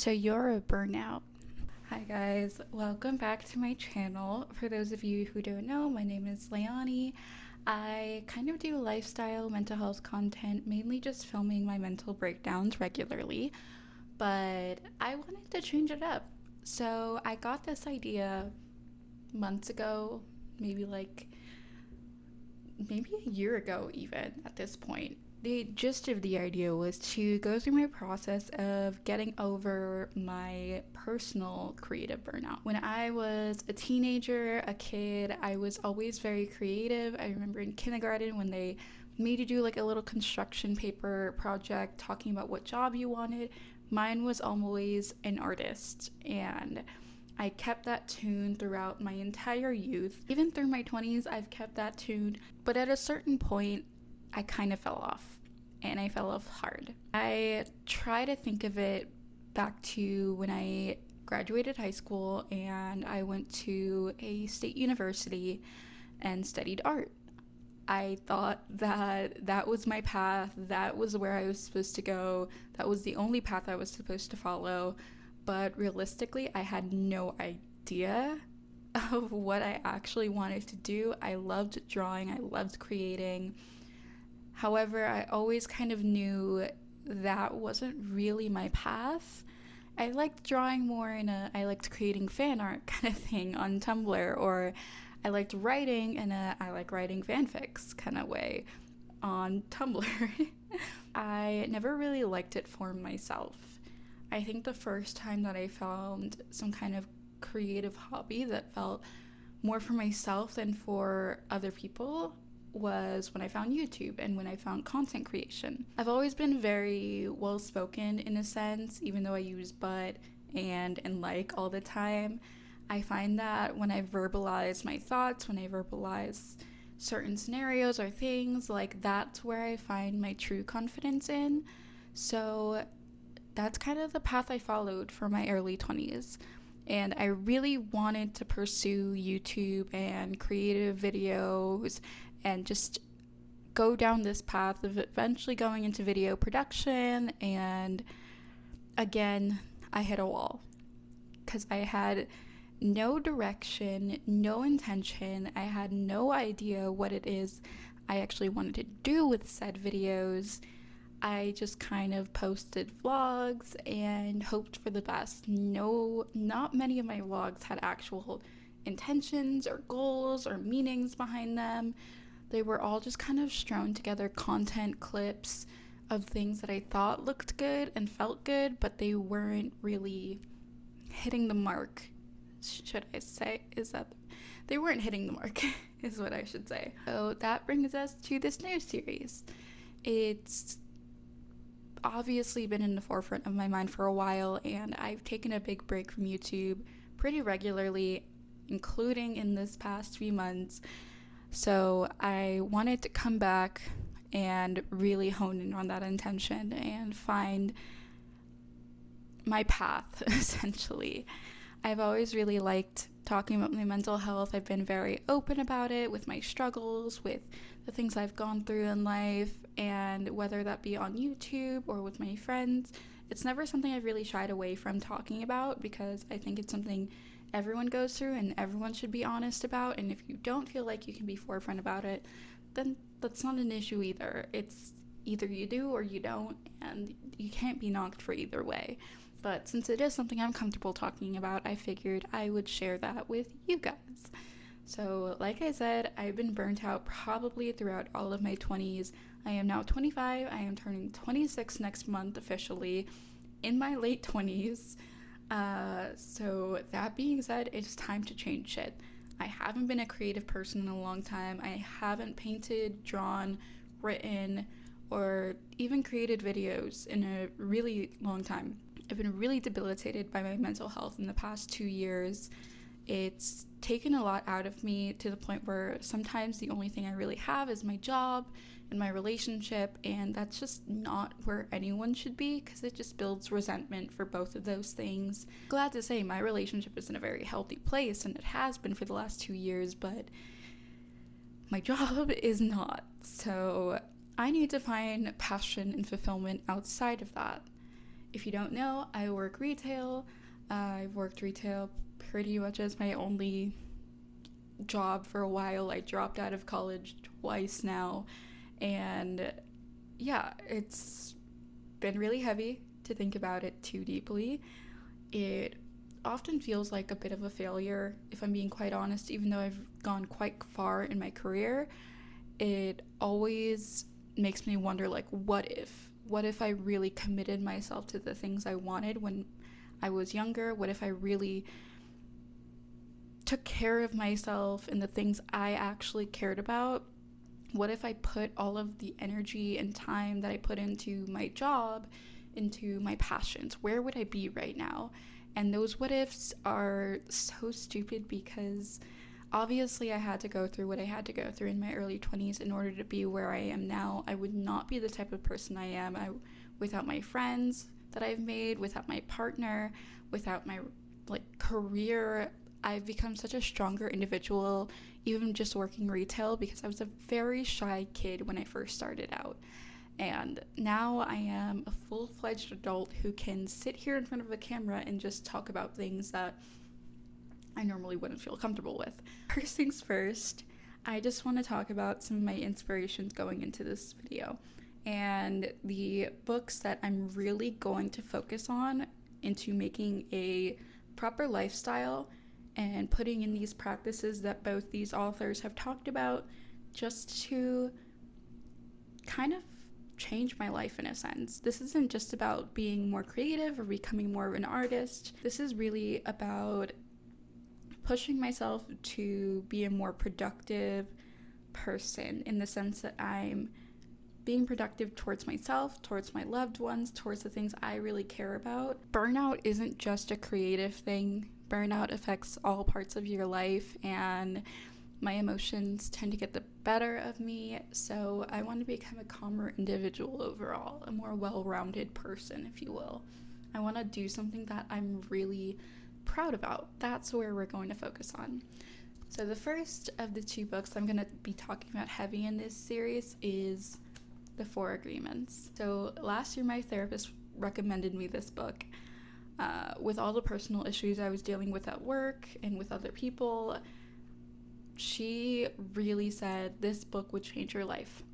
So you're a burnout. Hi guys, welcome back to my channel. For those of you who don't know, my name is Leonie. I kind of do lifestyle mental health content, mainly just filming my mental breakdowns regularly, but I wanted to change it up. So I got this idea months ago, maybe a year ago even at this point. The gist of the idea was to go through my process of getting over my personal creative burnout. When I was a teenager, a kid, I was always very creative. I remember in kindergarten when they made you do like a little construction paper project talking about what job you wanted. Mine was always an artist, and I kept that tune throughout my entire youth. Even through my 20s, I've kept that tune. But at a certain point, I kind of fell off, and I fell off hard. I try to think of it back to when I graduated high school and I went to a state university and studied art. I thought that that was my path, that was where I was supposed to go, that was the only path I was supposed to follow. But realistically, I had no idea of what I actually wanted to do. I loved drawing, I loved creating. However, I always kind of knew that wasn't really my path. I liked drawing more I liked creating fan art kind of thing on Tumblr, or I liked writing in I like writing fanfics kind of way on Tumblr. I never really liked it for myself. I think the first time that I found some kind of creative hobby that felt more for myself than for other people was when I found YouTube and when I found content creation. I've always been very well spoken in a sense, even though I use but and like all the time. I find that when I verbalize my thoughts, when I verbalize certain scenarios or things, like that's where I find my true confidence in. So that's kind of the path I followed for my early 20s. And I really wanted to pursue YouTube and creative videos and just go down this path of eventually going into video production. And again, I hit a wall because I had no direction, no intention. I had no idea what it is I actually wanted to do with said videos. I just kind of posted vlogs and hoped for the best. No, not many of my vlogs had actual intentions or goals or meanings behind them. They were all just kind of strewn together content clips of things that I thought looked good and felt good, but they weren't really hitting the mark. Should I say? They weren't hitting the mark, is what I should say. So that brings us to this new series. It's obviously been in the forefront of my mind for a while, and I've taken a big break from YouTube pretty regularly, including in this past few months. So I wanted to come back and really hone in on that intention and find my path, essentially. I've always really liked talking about my mental health. I've been very open about it with my struggles, with the things I've gone through in life, and whether that be on YouTube or with my friends, it's never something I've really shied away from talking about because I think it's something everyone goes through and everyone should be honest about. And if you don't feel like you can be forefront about it, then that's not an issue either. It's either you do or you don't, and you can't be knocked for either way. But since it is something I'm comfortable talking about, I figured I would share that with you guys. So like I said, I've been burnt out probably throughout all of my 20s. I am now 25. I am turning 26 next month officially, in my late 20s. So that being said, it's time to change shit. I haven't been a creative person in a long time. I haven't painted, drawn, written, or even created videos in a really long time. I've been really debilitated by my mental health in the past 2 years. It's taken a lot out of me to the point where sometimes the only thing I really have is my job and my relationship, and that's just not where anyone should be because it just builds resentment for both of those things. Glad to say my relationship is in a very healthy place, and it has been for the last 2 years, but my job is not. So I need to find passion and fulfillment outside of that. If you don't know, I work retail. I've worked retail pretty much as my only job for a while. I dropped out of college twice now, and yeah, it's been really heavy to think about it too deeply. It often feels like a bit of a failure, if I'm being quite honest, even though I've gone quite far in my career. It always makes me wonder, like, what if? What if I really committed myself to the things I wanted when I was younger? What if I really took care of myself and the things I actually cared about? What if I put all of the energy and time that I put into my job, into my passions? Where would I be right now? And those what ifs are so stupid because obviously I had to go through what I had to go through in my early 20s in order to be where I am now. I would not be the type of person I am without my friends that I've made, without my partner, without my career. I've become such a stronger individual, even just working retail, because I was a very shy kid when I first started out. And now I am a full-fledged adult who can sit here in front of a camera and just talk about things that I normally wouldn't feel comfortable with. First things first, I just want to talk about some of my inspirations going into this video. And the books that I'm really going to focus on into making a proper lifestyle and putting in these practices that both these authors have talked about, just to kind of change my life in a sense. This isn't just about being more creative or becoming more of an artist. This is really about pushing myself to be a more productive person, in the sense that I'm being productive towards myself, towards my loved ones, towards the things I really care about. Burnout isn't just a creative thing. Burnout affects all parts of your life, and my emotions tend to get the better of me, so I want to become a calmer individual overall, a more well-rounded person, if you will. I want to do something that I'm really proud about. That's where we're going to focus on. So the first of the two books I'm going to be talking about heavy in this series is The Four Agreements. So last year my therapist recommended me this book. With all the personal issues I was dealing with at work and with other people, she really said this book would change your life.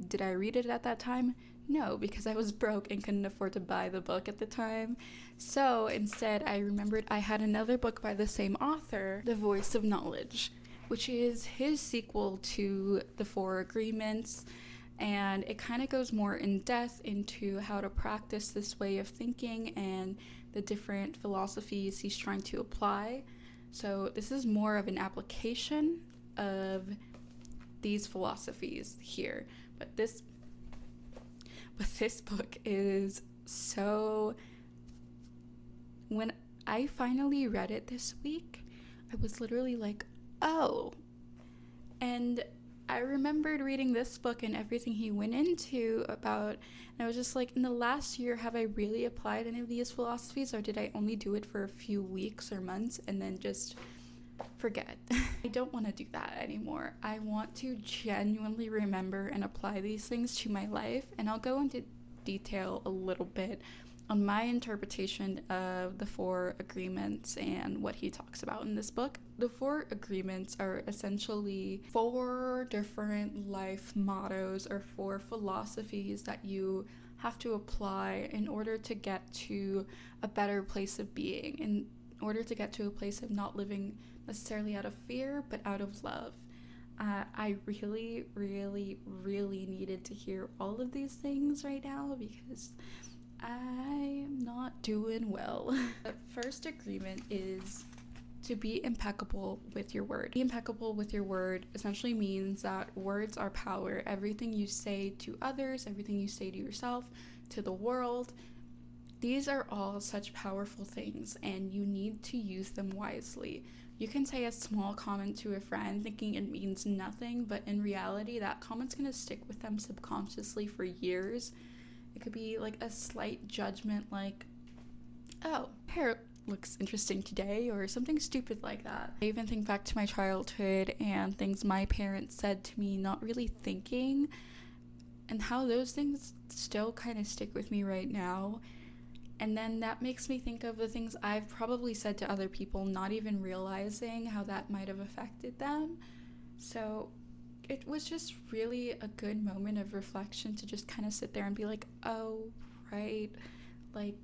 Did I read it at that time? No, because I was broke and couldn't afford to buy the book at the time. So instead, I remembered I had another book by the same author, The Voice of Knowledge, which is his sequel to The Four Agreements. And it kind of goes more in depth into how to practice this way of thinking and the different philosophies he's trying to apply. So this is more of an application of these philosophies here. But this book is so... When I finally read it this week, I was literally like, oh. And I remembered reading this book and everything he went into about, and I was just like, in the last year, have I really applied any of these philosophies, or did I only do it for a few weeks or months and then just forget? I don't want to do that anymore. I want to genuinely remember and apply these things to my life, and I'll go into detail a little bit on my interpretation of the Four Agreements and what he talks about in this book. The Four Agreements are essentially 4 different life mottos or 4 philosophies that you have to apply in order to get to a better place of being, in order to get to a place of not living necessarily out of fear, but out of love. I really, really, really needed to hear all of these things right now because I'm not doing well. The first agreement is to be impeccable with your word. Be impeccable with your word essentially means that words are power. Everything you say to others, everything you say to yourself, to the world, these are all such powerful things, and you need to use them wisely. You can say a small comment to a friend thinking it means nothing, but in reality, that comment's gonna stick with them subconsciously for years. It could be like a slight judgment, like, oh, hair looks interesting today, or something stupid like that. I even think back to my childhood and things my parents said to me, not really thinking, and how those things still kind of stick with me right now. And then that makes me think of the things I've probably said to other people, not even realizing how that might have affected them. So it was just really a good moment of reflection to just kind of sit there and be like, oh, right, like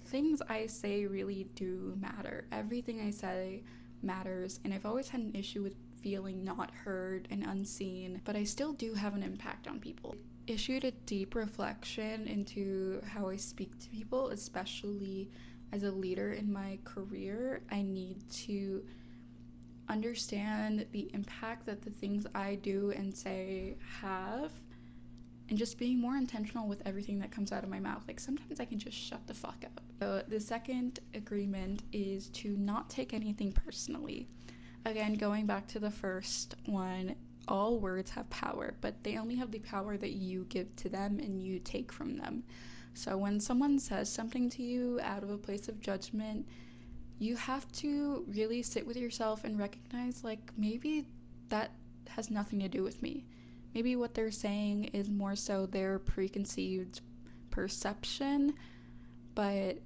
things I say really do matter. Everything I say matters, and I've always had an issue with feeling not heard and unseen, but I still do have an impact on people. Issued a deep reflection into how I speak to people, especially as a leader in my career. I need to understand the impact that the things I do and say have, and just being more intentional with everything that comes out of my mouth. Like sometimes I can just shut the fuck up. So the second agreement is to not take anything personally. Again, going back to the first one, all words have power, but they only have the power that you give to them and you take from them. So when someone says something to you out of a place of judgment, you have to really sit with yourself and recognize, like, maybe that has nothing to do with me. Maybe what they're saying is more so their preconceived perception, but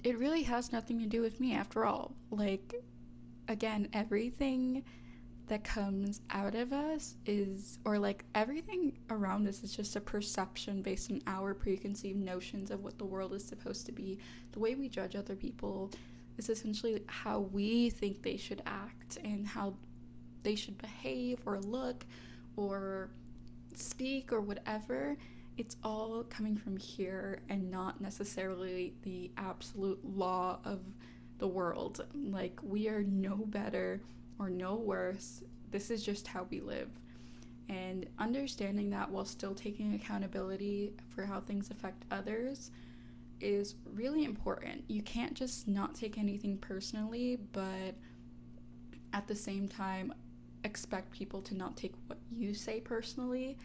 it really has nothing to do with me after all. Like, again, everything that comes out of us is, or like everything around us is just a perception based on our preconceived notions of what the world is supposed to be. The way we judge other people is essentially how we think they should act and how they should behave or look or speak or whatever. It's all coming from here and not necessarily the absolute law of the world. Like, we are no better or no worse. This is just how we live. And understanding that while still taking accountability for how things affect others is really important. You can't just not take anything personally, but at the same time expect people to not take what you say personally.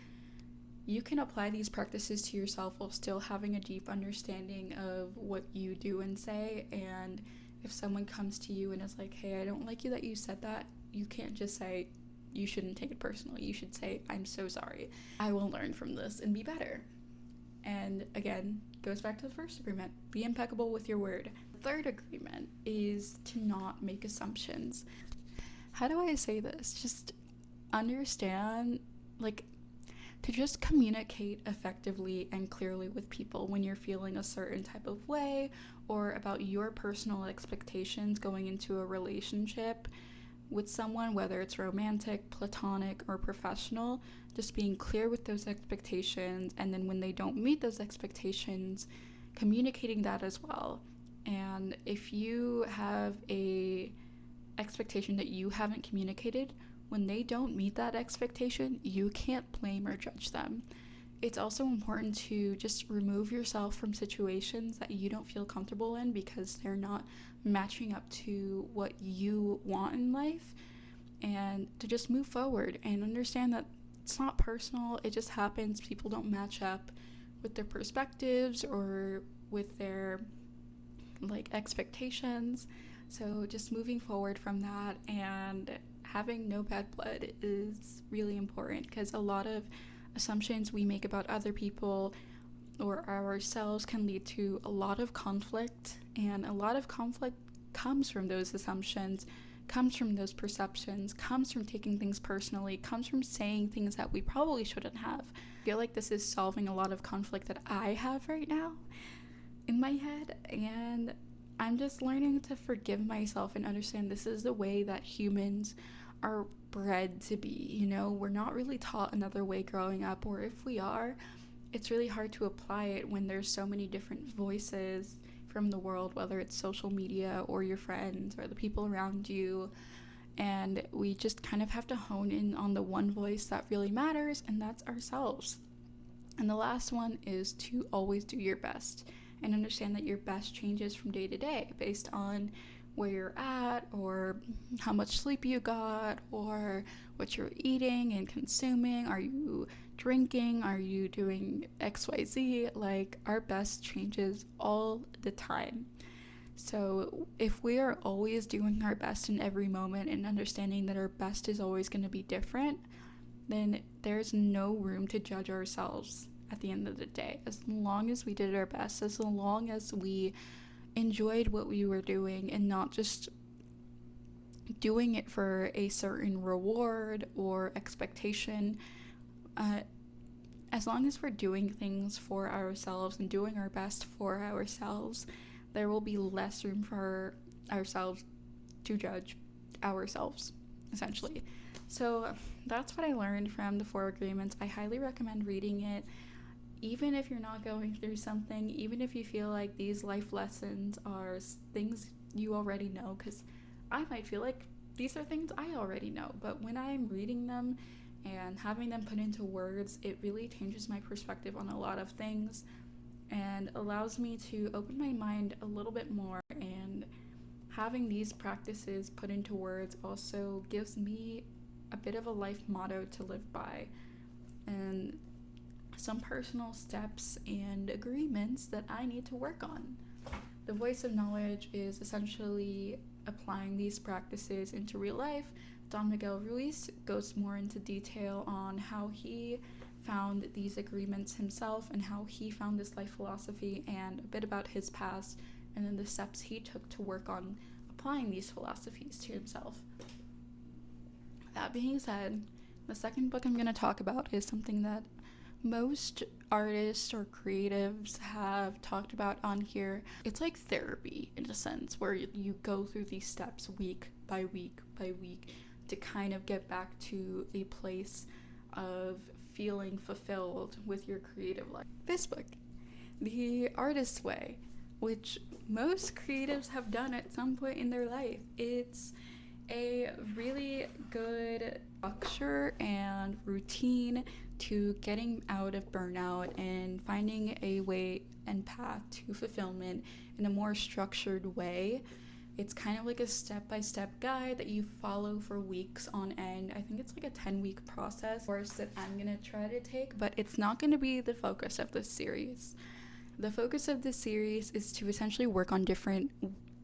You can apply these practices to yourself while still having a deep understanding of what you do and say. And if someone comes to you and is like, hey, I don't like you that you said that, you can't just say, you shouldn't take it personally. You should say, I'm so sorry. I will learn from this and be better. And again, goes back to the first agreement. Be impeccable with your word. The third agreement is to not make assumptions. How do I say this? Just understand, like, to just communicate effectively and clearly with people when you're feeling a certain type of way or about your personal expectations going into a relationship with someone, whether it's romantic, platonic, or professional. Just being clear with those expectations, and then when they don't meet those expectations, communicating that as well. And if you have a expectation that you haven't communicated, when they don't meet that expectation, you can't blame or judge them. It's also important to just remove yourself from situations that you don't feel comfortable in because they're not matching up to what you want in life, and to just move forward and understand that it's not personal. It just happens. People don't match up with their perspectives or with their like expectations. So just moving forward from that and having no bad blood is really important, because a lot of assumptions we make about other people or ourselves can lead to a lot of conflict, and a lot of conflict comes from those assumptions, comes from those perceptions, comes from taking things personally, comes from saying things that we probably shouldn't have. I feel like this is solving a lot of conflict that I have right now in my head, and I'm just learning to forgive myself and understand this is the way that humans are bred to be. You know, we're not really taught another way growing up, or if we are, it's really hard to apply it when there's so many different voices from the world, whether it's social media or your friends or the people around you. And we just kind of have to hone in on the one voice that really matters, and that's ourselves. And the last one is to always do your best and understand that your best changes from day to day based on where you're at, or how much sleep you got, or what you're eating and consuming. Are you drinking? Are you doing XYZ? Like, our best changes all the time. So if we are always doing our best in every moment and understanding that our best is always going to be different, then there's no room to judge ourselves at the end of the day. As long as we did our best, as long as we enjoyed what we were doing and not just doing it for a certain reward or expectation, as long as we're doing things for ourselves and doing our best for ourselves, there will be less room for ourselves to judge ourselves, essentially. So that's what I learned from the 4 Agreements. I highly recommend reading it, even if you're not going through something, even if you feel like these life lessons are things you already know, because I might feel like these are things I already know, but when I'm reading them and having them put into words, it really changes my perspective on a lot of things and allows me to open my mind a little bit more. And having these practices put into words also gives me a bit of a life motto to live by, and some personal steps and agreements that I need to work on. The Voice of Knowledge is essentially applying these practices into real life. Don Miguel Ruiz goes more into detail on how he found these agreements himself and how he found this life philosophy, and a bit about his past and then the steps he took to work on applying these philosophies to himself. That being said, the second book I'm going to talk about is something that most artists or creatives have talked about on here. It's like therapy in a sense, where you go through these steps week by week by week to kind of get back to a place of feeling fulfilled with your creative life. This book, The Artist's Way, which most creatives have done at some point in their life. It's a really good structure and routine to getting out of burnout and finding a way and path to fulfillment in a more structured way. It's kind of like a step-by-step guide that you follow for weeks on end. I think it's like a 10-week process course that I'm gonna try to take, but it's not gonna be the focus of this series. The focus of this series is to essentially work on different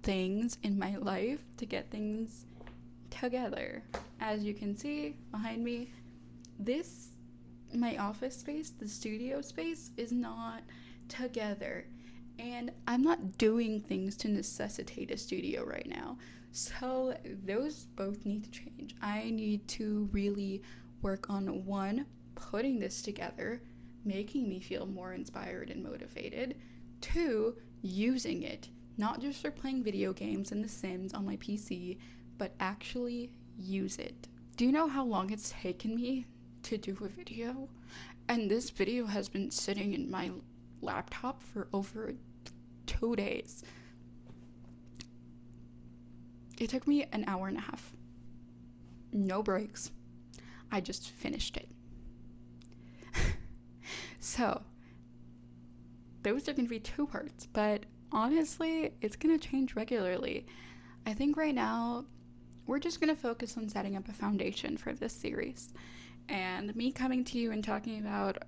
things in my life to get things together. As you can see behind me, my office space, the studio space, is not together, and I'm not doing things to necessitate a studio right now, so those both need to change. I need to really work on, one, putting this together, making me feel more inspired and motivated, 2, using it, not just for playing video games and The Sims on my PC, but actually use it. Do you know how long it's taken me to do a video? And this video has been sitting in my laptop for over 2 days. It took me an hour and a half. No breaks. I just finished it. So, those are going to be 2 parts, but honestly, it's going to change regularly. I think right now, we're just going to focus on setting up a foundation for this series. And me coming to you and talking about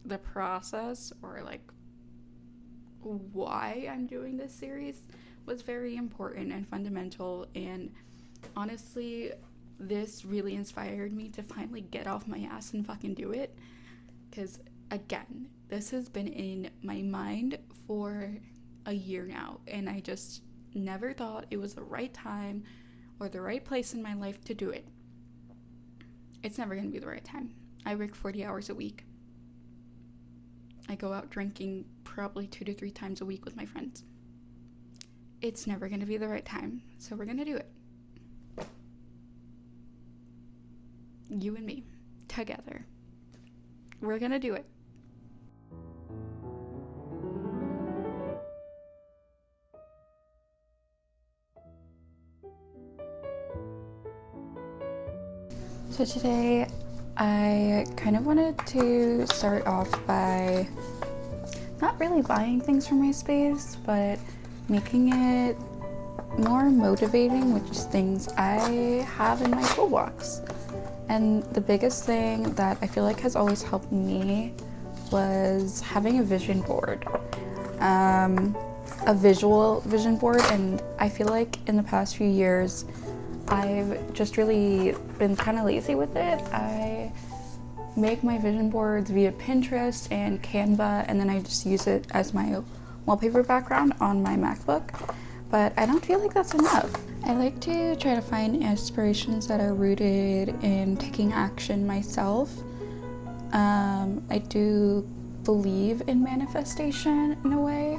the process, or like why I'm doing this series, was very important and fundamental. And honestly, this really inspired me to finally get off my ass and fucking do it. Because again, this has been in my mind for a year now, and I just never thought it was the right time or the right place in my life to do it. It's never going to be the right time. I work 40 hours a week. I go out drinking probably 2 to 3 times a week with my friends. It's never going to be the right time, so we're going to do it. You and me, together. We're going to do it. So today, I kind of wanted to start off by not really buying things for my space, but making it more motivating with just things I have in my toolbox. And the biggest thing that I feel like has always helped me was having a vision board, a visual vision board. And I feel like in the past few years, I've just really been kind of lazy with it. I make my vision boards via Pinterest and Canva, and then I just use it as my wallpaper background on my MacBook. But I don't feel like that's enough. I like to try to find inspirations that are rooted in taking action myself. I do believe in manifestation in a way,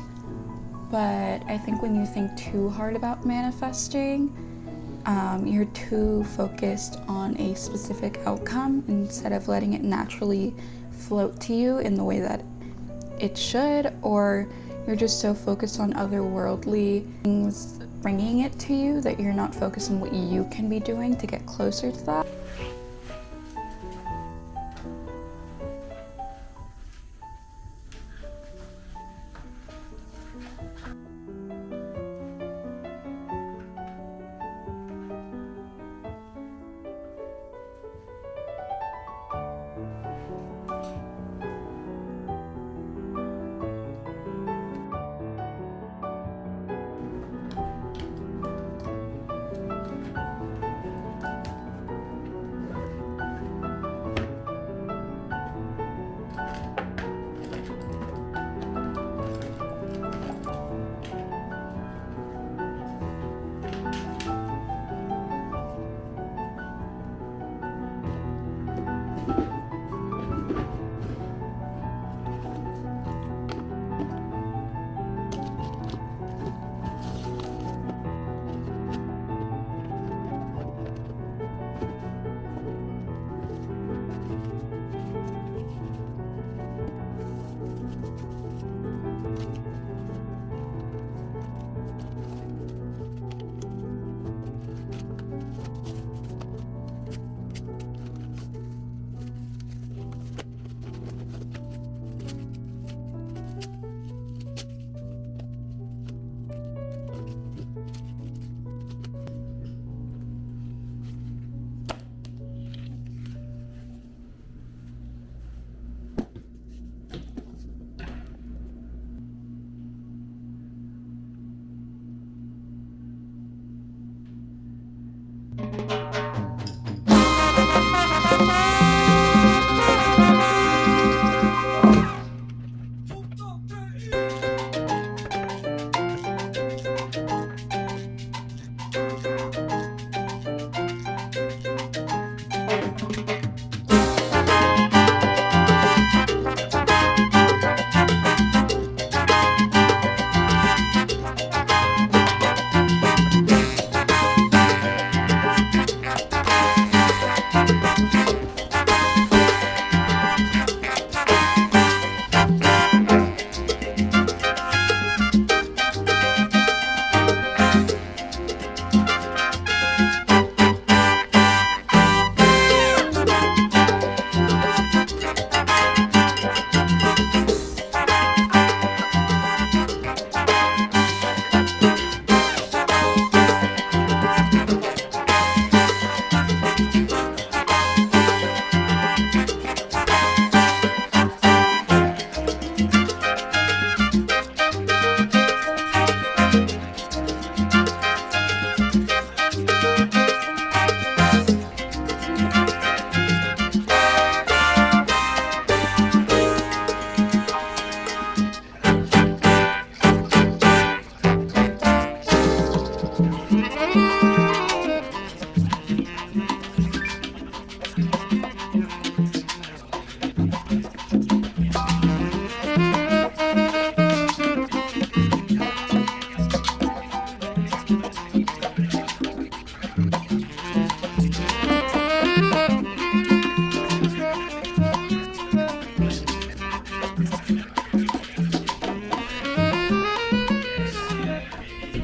but I think when you think too hard about manifesting, you're too focused on a specific outcome instead of letting it naturally float to you in the way that it should, or you're just so focused on otherworldly things bringing it to you that you're not focused on what you can be doing to get closer to that.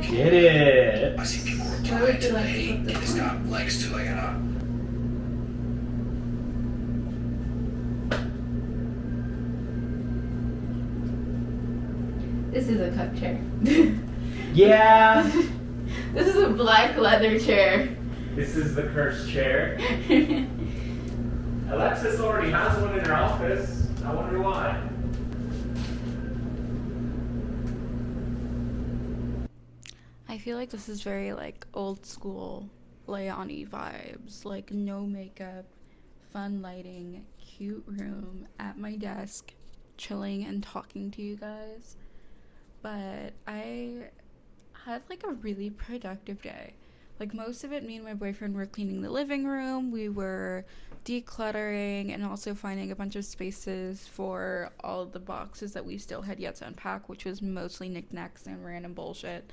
Get it. I see people replying to the hate, and it's got legs to it, This is a cup chair. Yeah. This is a black leather chair. This is the cursed chair. Alexis already has one in her office. I wonder why. I feel like this is very like old school Leone vibes, like no makeup, fun lighting, cute room at my desk, chilling and talking to you guys. But I had like a really productive day. Like most of it, me and my boyfriend were cleaning the living room. We were decluttering and also finding a bunch of spaces for all of the boxes that we still had yet to unpack, which was mostly knickknacks and random bullshit.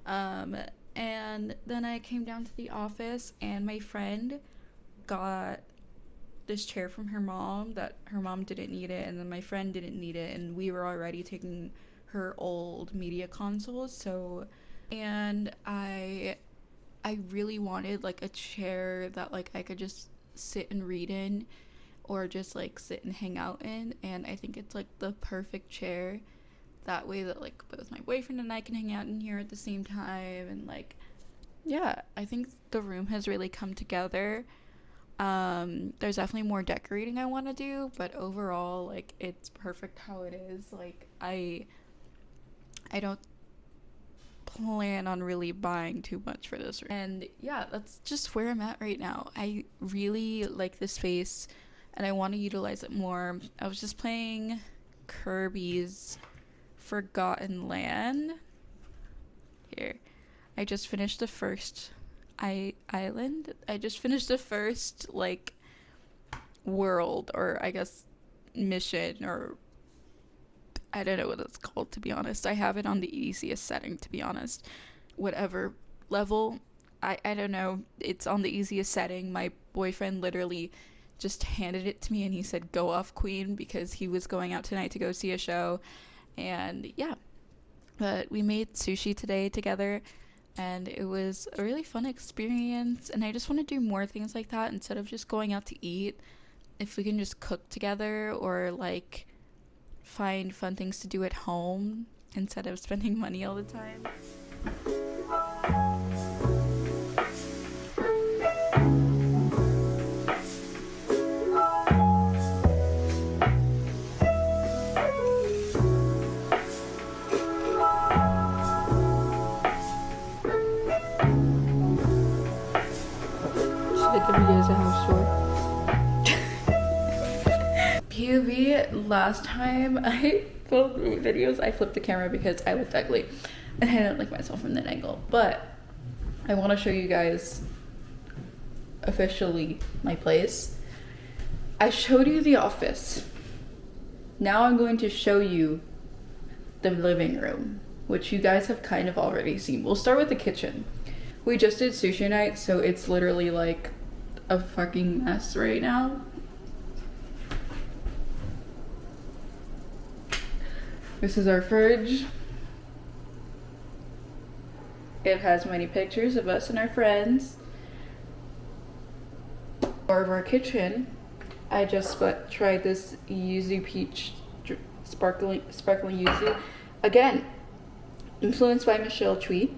And then I came down to the office, and my friend got this chair from her mom that her mom didn't need it, and then my friend didn't need it, and we were already taking her old media consoles. So, and I really wanted like a chair that like I could just sit and read in, or just like sit and hang out in, and I think it's like the perfect chair. That way that like both my boyfriend and I can hang out in here at the same time, and like, yeah, I think the room has really come together. There's definitely more decorating I want to do, but overall, like, it's perfect how it is. Like, I don't plan on really buying too much for this room. And yeah, that's just where I'm at right now. I really like this space and I want to utilize it more. I was just playing Kirby's Forgotten Land. Here, I just finished the first island. I just finished the first like world, or I guess mission, or I don't know what it's called, to be honest. I have it on the easiest setting, to be honest. Whatever level, I don't know. It's on the easiest setting. My boyfriend literally just handed it to me and he said, "Go off, queen," because he was going out tonight to go see a show. And yeah, but we made sushi today together, and it was a really fun experience, and I just want to do more things like that instead of just going out to eat. If we can just cook together, or like find fun things to do at home instead of spending money all the time. POV, last time I filmed videos, I flipped the camera because I looked ugly and I didn't like myself from that angle. But I want to show you guys officially my place. I showed you the office. Now I'm going to show you the living room, which you guys have kind of already seen. We'll start with the kitchen. We just did sushi night, so it's literally like a fucking mess right now. This is our fridge. It has many pictures of us and our friends. More of our kitchen. I just tried this yuzu peach sparkling yuzu. Again, influenced by Michelle Chui.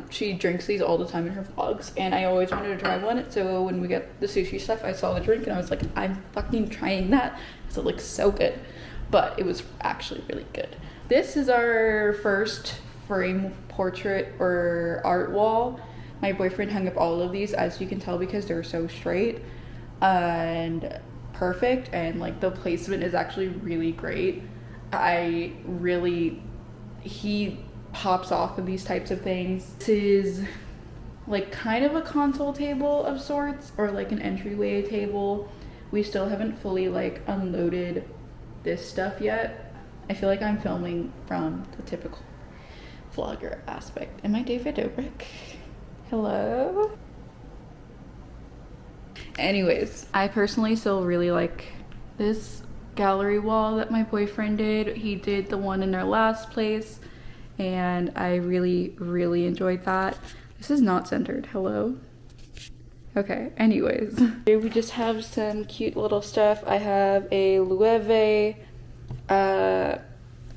She drinks these all the time in her vlogs, and I always wanted to try one. So when we get the sushi stuff, I saw the drink and I was like, I'm fucking trying that because it looks so good. But it was actually really good. This is our first frame portrait or art wall. My boyfriend hung up all of these, as you can tell, because they're so straight and perfect, and like the placement is actually really great. He pops off of these types of things. This is like kind of a console table of sorts, or like an entryway table. We still haven't fully like unloaded this stuff yet. I feel like I'm filming from the typical vlogger aspect. Am I David Dobrik? Hello? Anyways, I personally still really like this gallery wall that my boyfriend did. He did the one in our last place, and I really, really enjoyed that. This is not centered. Hello? Okay, anyways. Here we just have some cute little stuff. I have a Loewe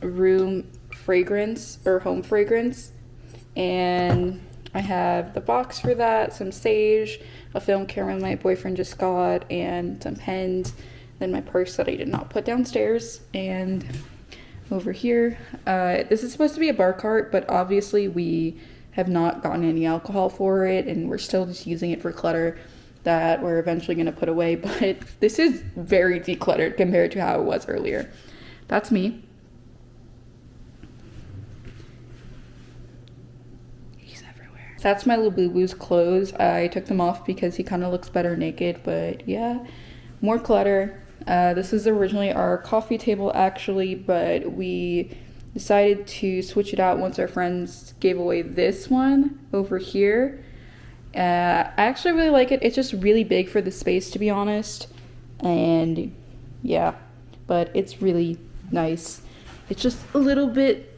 room fragrance, or home fragrance, and I have the box for that, some sage, a film camera my boyfriend just got, and some pens, then my purse that I did not put downstairs, and over here, this is supposed to be a bar cart, but obviously we have not gotten any alcohol for it, and we're still just using it for clutter. that we're eventually going to put away, but this is very decluttered compared to how it was earlier. That's me. He's everywhere. That's my Labubu's clothes. I took them off because he kind of looks better naked, but yeah, more clutter. This is originally our coffee table actually, but we decided to switch it out once our friends gave away this one over here. I actually really like it. It's just really big for the space, to be honest, and yeah, but it's really nice. It's just a little bit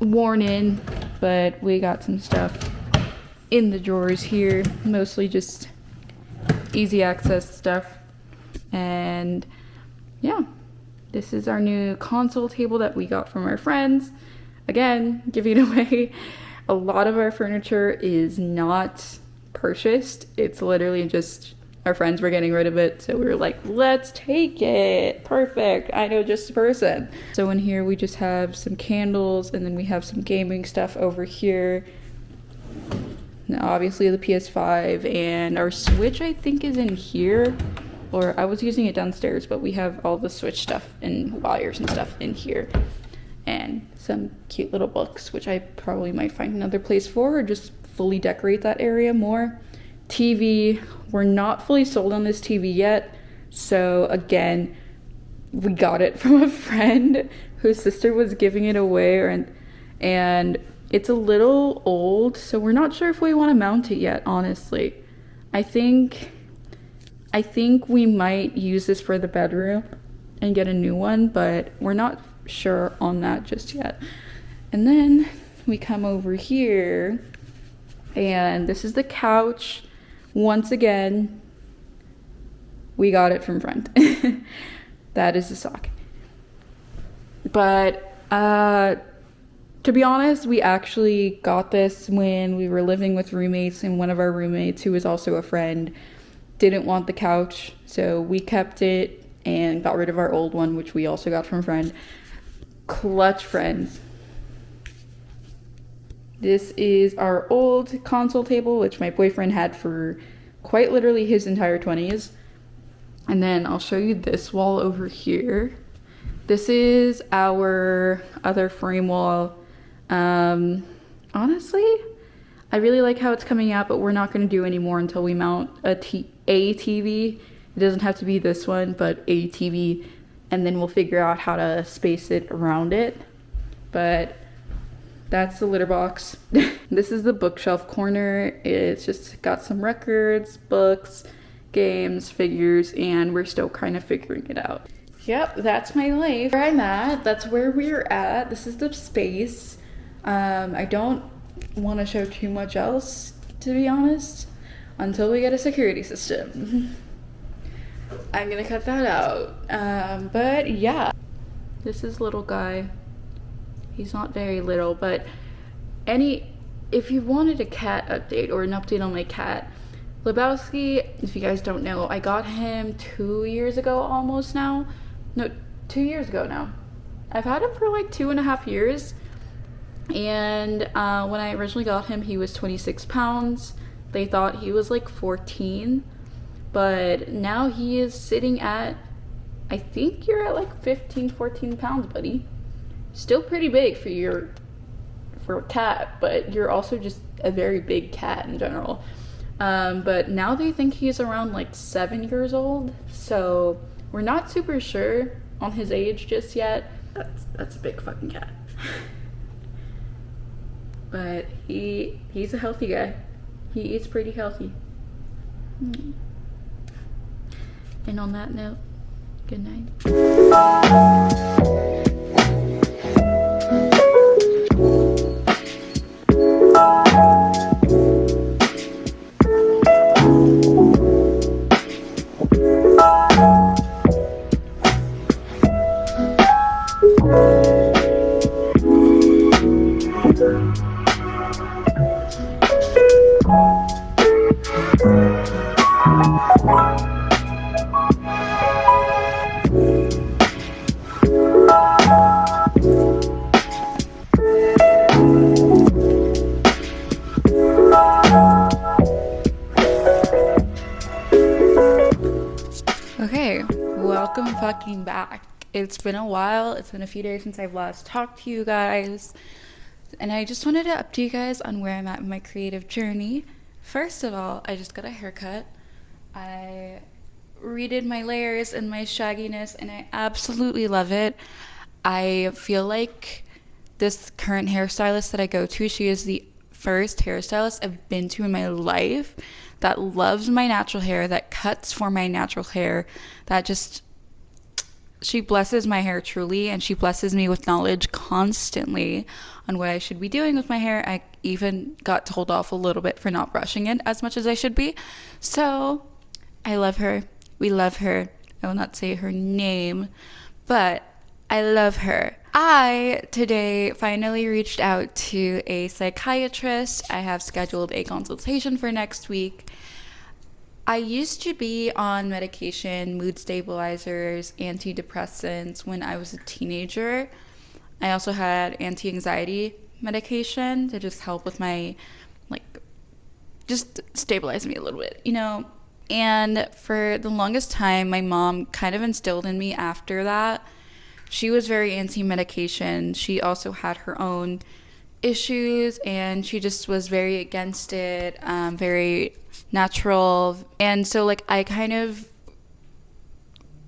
worn in, but we got some stuff in the drawers here, mostly just easy access stuff. And yeah, this is our new console table that we got from our friends. Again, giving away. A lot of our furniture is not purchased. It's literally just our friends were getting rid of it, so we were like, let's take it. Perfect. I know just a person. So in here we just have some candles, and then we have some gaming stuff over here. Now obviously the PS5, and our Switch I think is in here, or I was using it downstairs, but we have all the Switch stuff and wires and stuff in here, and some cute little books, which I probably might find another place for, or just fully decorate that area more. TV, we're not fully sold on this TV yet, so again, we got it from a friend whose sister was giving it away, and it's a little old, so we're not sure if we want to mount it yet, honestly. I think we might use this for the bedroom and get a new one, but we're not sure on that just yet. And then we come over here, and this is the couch. Once again, we got it from friend. That is the sock. But to be honest, we actually got this when we were living with roommates, and one of our roommates, who was also a friend, didn't want the couch, so we kept it and got rid of our old one, which we also got from friend. Clutch friends. This is our old console table, which my boyfriend had for quite literally his entire 20s. And then I'll show you this wall over here. This is our other frame wall. Honestly, I really like how it's coming out, but we're not going to do any more until we mount a TV. It doesn't have to be this one, but a TV, and then we'll figure out how to space it around it. But that's the litter box. This is the bookshelf corner. It's just got some records, books, games, figures, and we're still kind of figuring it out. Yep, that's my life. Where I'm at, that's where we're at. This is the space. I don't want to show too much else, to be honest, until we get a security system. I'm gonna cut that out. But yeah, this is little guy. He's not very little, but if you wanted a cat update or an update on my cat, Lebowski, if you guys don't know, I got him 2 years ago almost now. No, 2 years ago now. I've had him for like 2.5 years. And when I originally got him, he was 26 pounds. They thought he was like 14. But now he is sitting at, I think you're at like 15, 14 pounds, buddy. Still pretty big for a cat, but you're also just a very big cat in general. But now they think he's around like 7 years old, so we're not super sure on his age just yet. That's a big fucking cat. But he's a healthy guy. He eats pretty healthy. And on that note, good night. fucking back. It's been a while. It's been a few days since I've last talked to you guys. And I just wanted to update you guys on where I'm at in my creative journey. First of all, I just got a haircut. I redid my layers and my shagginess, and I absolutely love it. I feel like this current hairstylist that I go to, she is the first hairstylist I've been to in my life that loves my natural hair, that cuts for my natural hair, that just, she blesses my hair truly, and she blesses me with knowledge constantly on what I should be doing with my hair. I even got told off a little bit for not brushing it as much as I should be. So I love her. We love her. I will not say her name, but I love her. I today finally reached out to a psychiatrist. I have scheduled a consultation for next week. I used to be on medication, mood stabilizers, antidepressants when I was a teenager. I also had anti-anxiety medication to just help with my, just stabilize me a little bit, And for the longest time, my mom kind of instilled in me after that. She was very anti-medication. She also had her own issues, and she just was very against it, very natural. And so I kind of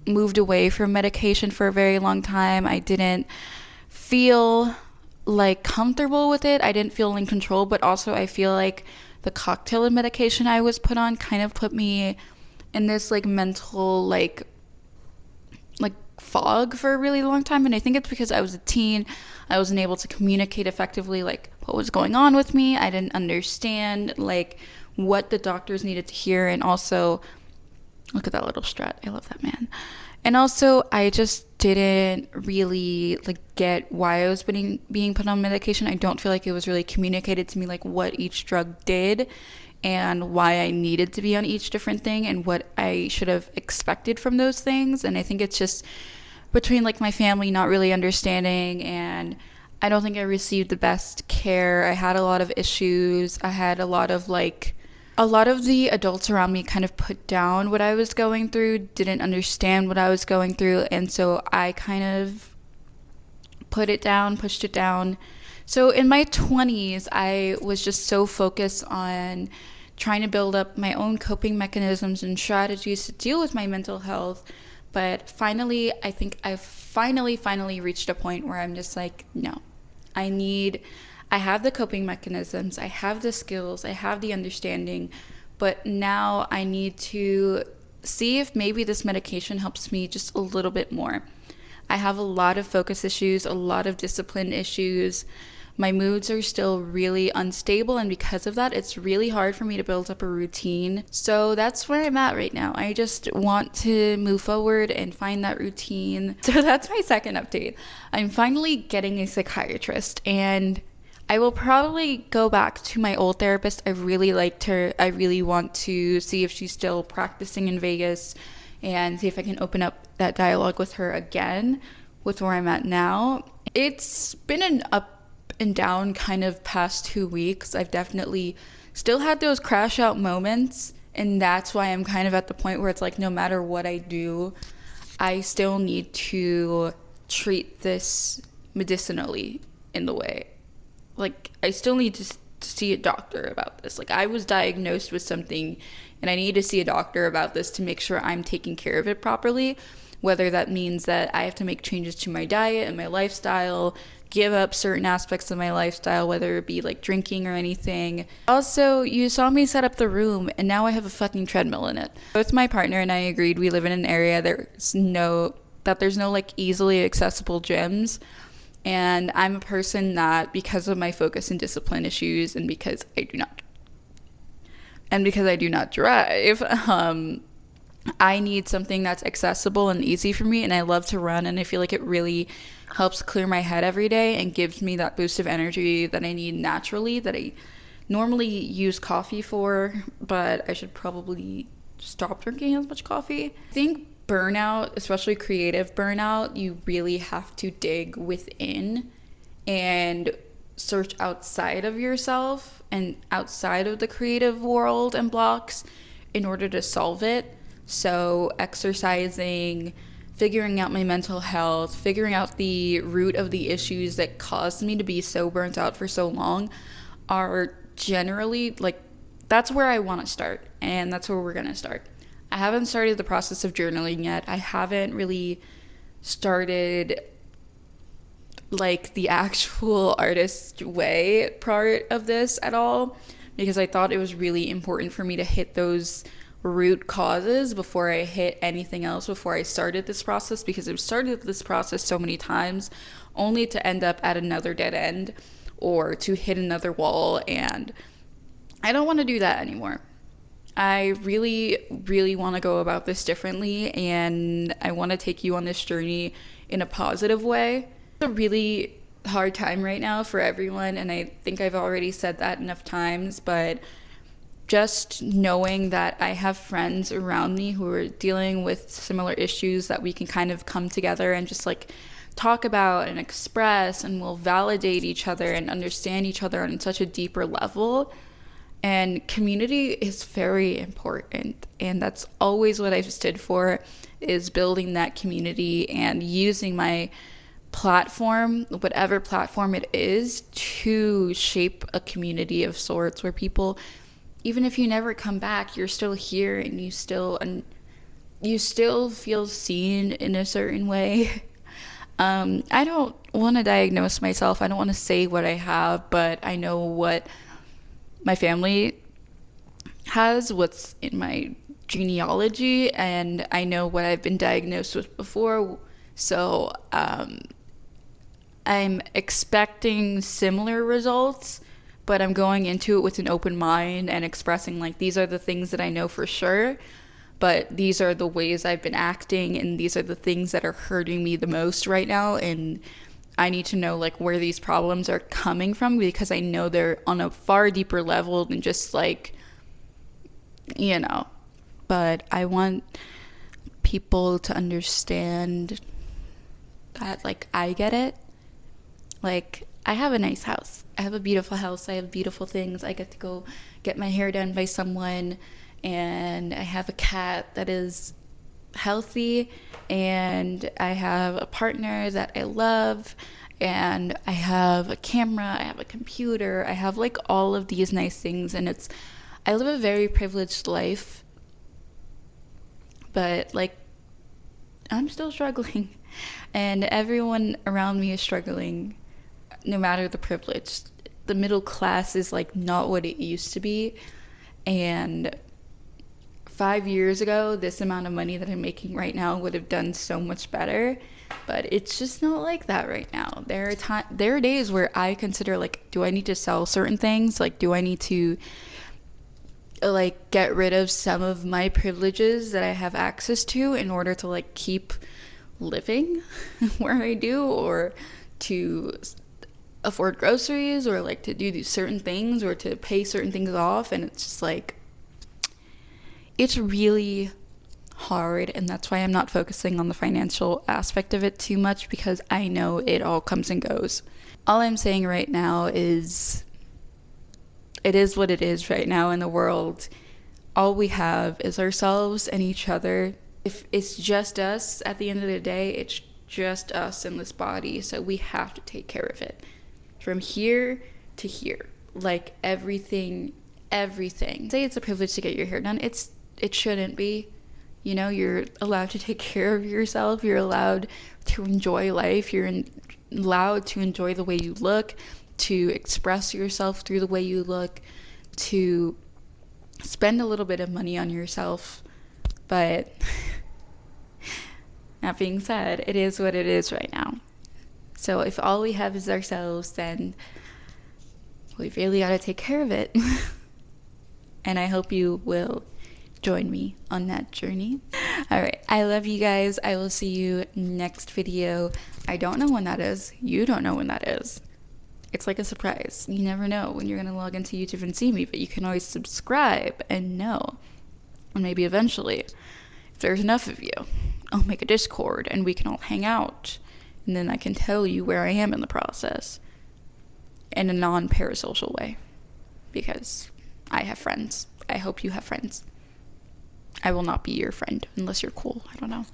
moved away from medication for a very long time. I didn't feel comfortable with it. I didn't feel in control, but also I feel like the cocktail of medication I was put on kind of put me in this mental fog for a really long time. And I think it's because I was a teen. I wasn't able to communicate effectively what was going on with me. I didn't understand what the doctors needed to hear. And also, look at that little strut. I love that man. And also, I just didn't really get why I was being put on medication. I don't feel like it was really communicated to me what each drug did and why I needed to be on each different thing and what I should have expected from those things. And I think it's just between my family not really understanding, and I don't think I received the best care. I had a lot of issues. I had a lot of the adults around me kind of put down what I was going through, didn't understand what I was going through, and so I kind of put it down, pushed it down. So in my 20s, I was just so focused on trying to build up my own coping mechanisms and strategies to deal with my mental health. But finally, I think I've finally reached a point where I'm just no, I have the coping mechanisms, I have the skills, I have the understanding, but now I need to see if maybe this medication helps me just a little bit more. I have a lot of focus issues, a lot of discipline issues. My moods are still really unstable, and because of that, it's really hard for me to build up a routine. So that's where I'm at right now. I just want to move forward and find that routine. So that's my second update. I'm finally getting a psychiatrist, and I will probably go back to my old therapist. I really liked her. I really want to see if she's still practicing in Vegas and see if I can open up that dialogue with her again with where I'm at now. It's been an up and down kind of past 2 weeks. I've definitely still had those crash out moments, and that's why I'm kind of at the point where it's no matter what I do, I still need to treat this medicinally in the way. I still need to see a doctor about this. I was diagnosed with something, and I need to see a doctor about this to make sure I'm taking care of it properly, whether that means that I have to make changes to my diet and my lifestyle, give up certain aspects of my lifestyle, whether it be drinking or anything. Also, you saw me set up the room, and now I have a fucking treadmill in it. Both my partner and I agreed we live in an area there's no easily accessible gyms. And I'm a person that, because of my focus and discipline issues, and because I do not drive, I need something that's accessible and easy for me. And I love to run, and I feel like it really helps clear my head every day and gives me that boost of energy that I need naturally, that I normally use coffee for, but I should probably stop drinking as much coffee. I think burnout, especially creative burnout, you really have to dig within and search outside of yourself and outside of the creative world and blocks in order to solve it. So exercising, figuring out my mental health, figuring out the root of the issues that caused me to be so burnt out for so long are generally like, that's where I want to start, and that's where we're going to start. I haven't started the process of journaling yet. I haven't really started like the actual artist way part of this at all, because I thought it was really important for me to hit those root causes before I hit anything else, before I started this process, because I've started this process so many times only to end up at another dead end or to hit another wall, and I don't want to do that anymore. I really, really want to go about this differently, and I want to take you on this journey in a positive way. It's a really hard time right now for everyone, and I think I've already said that enough times, but just knowing that I have friends around me who are dealing with similar issues that we can kind of come together and just like talk about and express, and we'll validate each other and understand each other on such a deeper level. And community is very important, and that's always what I've stood for, is building that community and using my platform, whatever platform it is, to shape a community of sorts where people, even if you never come back, you're still here and you still feel seen in a certain way. I don't want to diagnose myself. I don't want to say what I have, but I know what my family has, what's in my genealogy, and I know what I've been diagnosed with before. So I'm expecting similar results, but I'm going into it with an open mind and expressing like, these are the things that I know for sure, but these are the ways I've been acting, and these are the things that are hurting me the most right now, and I need to know like where these problems are coming from, because I know they're on a far deeper level than just like, you know. But I want people to understand that like I get it. Like, I have a nice house. I have a beautiful house. I have beautiful things. I get to go get my hair done by someone, and I have a cat that is healthy, and I have a partner that I love, and I have a camera, I have a computer, I have like all of these nice things, and I live a very privileged life, but like I'm still struggling, and everyone around me is struggling, no matter the privilege. The middle class is like not what it used to be, and 5 years ago, this amount of money that I'm making right now would have done so much better, but it's just not like that right now. There are days where I consider like, do I need to sell certain things? Like, do I need to like get rid of some of my privileges that I have access to in order to like keep living where I do, or to afford groceries, or like to do these certain things, or to pay certain things off? And it's just like, it's really hard, and that's why I'm not focusing on the financial aspect of it too much, because I know it all comes and goes. All I'm saying right now is, it is what it is right now in the world. All we have is ourselves and each other. If it's just us, at the end of the day, it's just us in this body, so we have to take care of it. From here to here, like everything. Say it's a privilege to get your hair done. It shouldn't be. You know, you're allowed to take care of yourself. You're allowed to enjoy life. You're allowed to enjoy the way you look, to express yourself through the way you look, to spend a little bit of money on yourself. But that being said, it is what it is right now. So if all we have is ourselves, then we really got to take care of it. And I hope you will join me on that journey. All right, I love you guys. I will see you next video. I don't know when that is. You don't know when that is. It's like a surprise. You never know when you're gonna log into YouTube and see me, but you can always subscribe and know. And maybe eventually, if there's enough of you, I'll make a Discord and we can all hang out, and then I can tell you where I am in the process in a non-parasocial way, because I have friends. I hope you have friends. I will not be your friend unless you're cool. I don't know.